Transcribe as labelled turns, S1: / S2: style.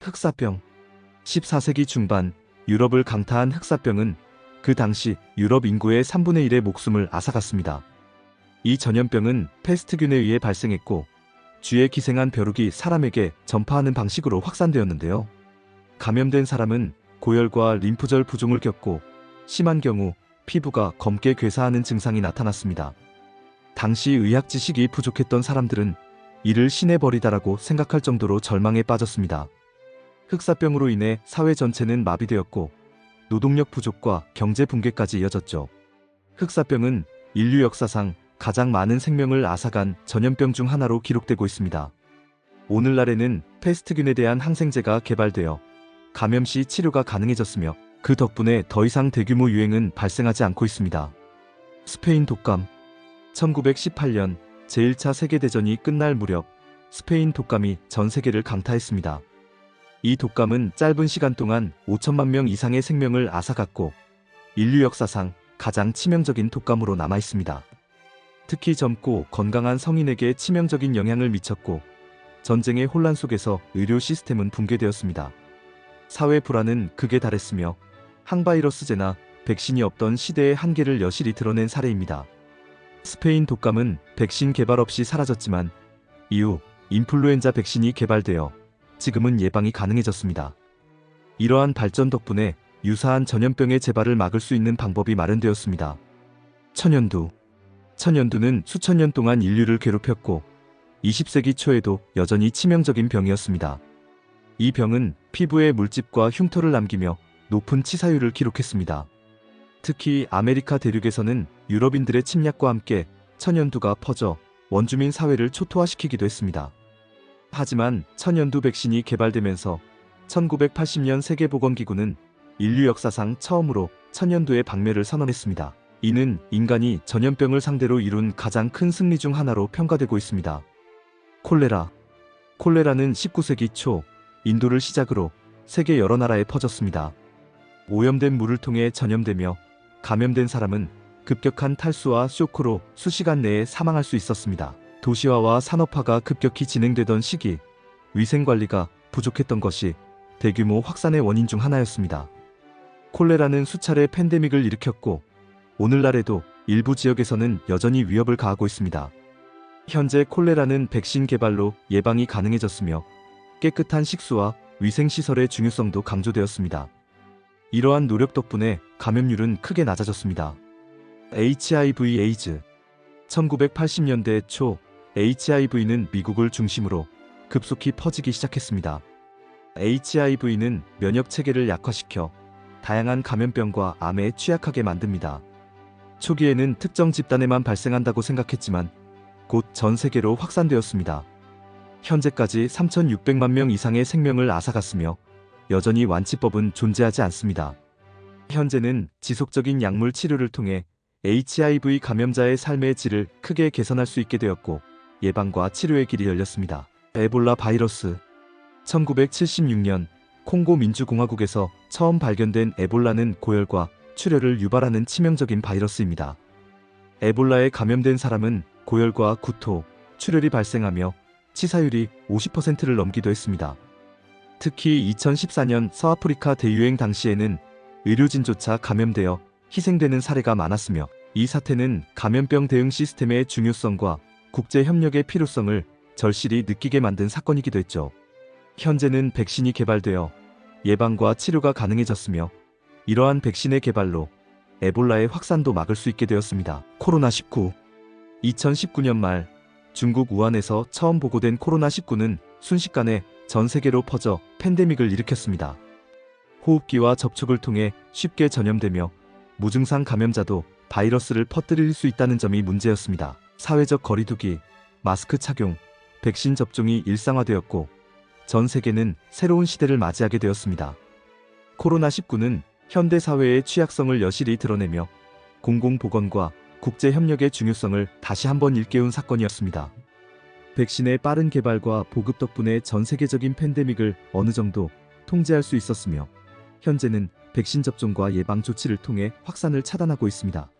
S1: 흑사병. 14세기 중반 유럽을 강타한 흑사병은 그 당시 유럽 인구의 3분의 1의 목숨을 앗아갔습니다. 이 전염병은 패스트균에 의해 발생했고 쥐에 기생한 벼룩이 사람에게 전파하는 방식으로 확산되었는데요. 감염된 사람은 고열과 림프절 부종을 겪고 심한 경우 피부가 검게 괴사하는 증상이 나타났습니다. 당시 의학 지식이 부족했던 사람들은 이를 신의 벌이다라고 생각할 정도로 절망에 빠졌습니다. 흑사병으로 인해 사회 전체는 마비되었고 노동력 부족과 경제 붕괴까지 이어졌죠. 흑사병은 인류 역사상 가장 많은 생명을 앗아간 전염병 중 하나로 기록되고 있습니다. 오늘날에는 패스트균에 대한 항생제가 개발되어 감염 시 치료가 가능해졌으며 그 덕분에 더 이상 대규모 유행은 발생하지 않고 있습니다. 스페인 독감. 1918년 제1차 세계대전이 끝날 무렵 스페인 독감이 전 세계를 강타했습니다. 이 독감은 짧은 시간 동안 5천만 명 이상의 생명을 앗아갔고 인류 역사상 가장 치명적인 독감으로 남아있습니다. 특히 젊고 건강한 성인에게 치명적인 영향을 미쳤고 전쟁의 혼란 속에서 의료 시스템은 붕괴되었습니다. 사회 불안은 극에 달했으며 항바이러스제나 백신이 없던 시대의 한계를 여실히 드러낸 사례입니다. 스페인 독감은 백신 개발 없이 사라졌지만 이후 인플루엔자 백신이 개발되어 지금은 예방이 가능해졌습니다. 이러한 발전 덕분에 유사한 전염병의 재발을 막을 수 있는 방법이 마련되었습니다. 천연두. 천연두는 수천 년 동안 인류를 괴롭혔고 20세기 초에도 여전히 치명적인 병이었습니다. 이 병은 피부에 물집과 흉터를 남기며 높은 치사율을 기록했습니다. 특히 아메리카 대륙에서는 유럽인들의 침략과 함께 천연두가 퍼져 원주민 사회를 초토화시키기도 했습니다. 하지만 천연두 백신이 개발되면서 1980년 세계보건기구는 인류 역사상 처음으로 천연두의 박멸을 선언했습니다. 이는 인간이 전염병을 상대로 이룬 가장 큰 승리 중 하나로 평가되고 있습니다. 콜레라. 콜레라는 19세기 초 인도를 시작으로 세계 여러 나라에 퍼졌습니다. 오염된 물을 통해 전염되며 감염된 사람은 급격한 탈수와 쇼크로 수시간 내에 사망할 수 있었습니다. 도시화와 산업화가 급격히 진행되던 시기, 위생관리가 부족했던 것이 대규모 확산의 원인 중 하나였습니다. 콜레라는 수차례 팬데믹을 일으켰고 오늘날에도 일부 지역에서는 여전히 위협을 가하고 있습니다. 현재 콜레라는 백신 개발로 예방이 가능해졌으며 깨끗한 식수와 위생시설의 중요성도 강조되었습니다. 이러한 노력 덕분에 감염률은 크게 낮아졌습니다. HIV 에이즈. 1980년대 초 HIV는 미국을 중심으로 급속히 퍼지기 시작했습니다. HIV는 면역 체계를 약화시켜 다양한 감염병과 암에 취약하게 만듭니다. 초기에는 특정 집단에만 발생한다고 생각했지만 곧 전 세계로 확산되었습니다. 현재까지 3,600만 명 이상의 생명을 앗아갔으며 여전히 완치법은 존재하지 않습니다. 현재는 지속적인 약물 치료를 통해 HIV 감염자의 삶의 질을 크게 개선할 수 있게 되었고 예방과 치료의 길이 열렸습니다. 에볼라 바이러스. 1976년 콩고 민주공화국에서 처음 발견된 에볼라는 고열과 출혈을 유발하는 치명적인 바이러스입니다. 에볼라에 감염된 사람은 고열과 구토, 출혈이 발생하며 치사율이 50%를 넘기도 했습니다. 특히 2014년 서아프리카 대유행 당시에는 의료진조차 감염되어 희생되는 사례가 많았으며 이 사태는 감염병 대응 시스템의 중요성과 국제 협력의 필요성을 절실히 느끼게 만든 사건이기도 했죠. 현재는 백신이 개발되어 예방과 치료가 가능해졌으며 이러한 백신의 개발로 에볼라의 확산도 막을 수 있게 되었습니다. 코로나19. 2019년 말 중국 우한에서 처음 보고된 코로나19는 순식간에 전 세계로 퍼져 팬데믹을 일으켰습니다. 호흡기와 접촉을 통해 쉽게 전염되며 무증상 감염자도 바이러스를 퍼뜨릴 수 있다는 점이 문제였습니다. 사회적 거리두기, 마스크 착용, 백신 접종이 일상화되었고 전 세계는 새로운 시대를 맞이하게 되었습니다. 코로나19는 현대 사회의 취약성을 여실히 드러내며 공공보건과 국제협력의 중요성을 다시 한번 일깨운 사건이었습니다. 백신의 빠른 개발과 보급 덕분에 전 세계적인 팬데믹을 어느 정도 통제할 수 있었으며 현재는 백신 접종과 예방 조치를 통해 확산을 차단하고 있습니다.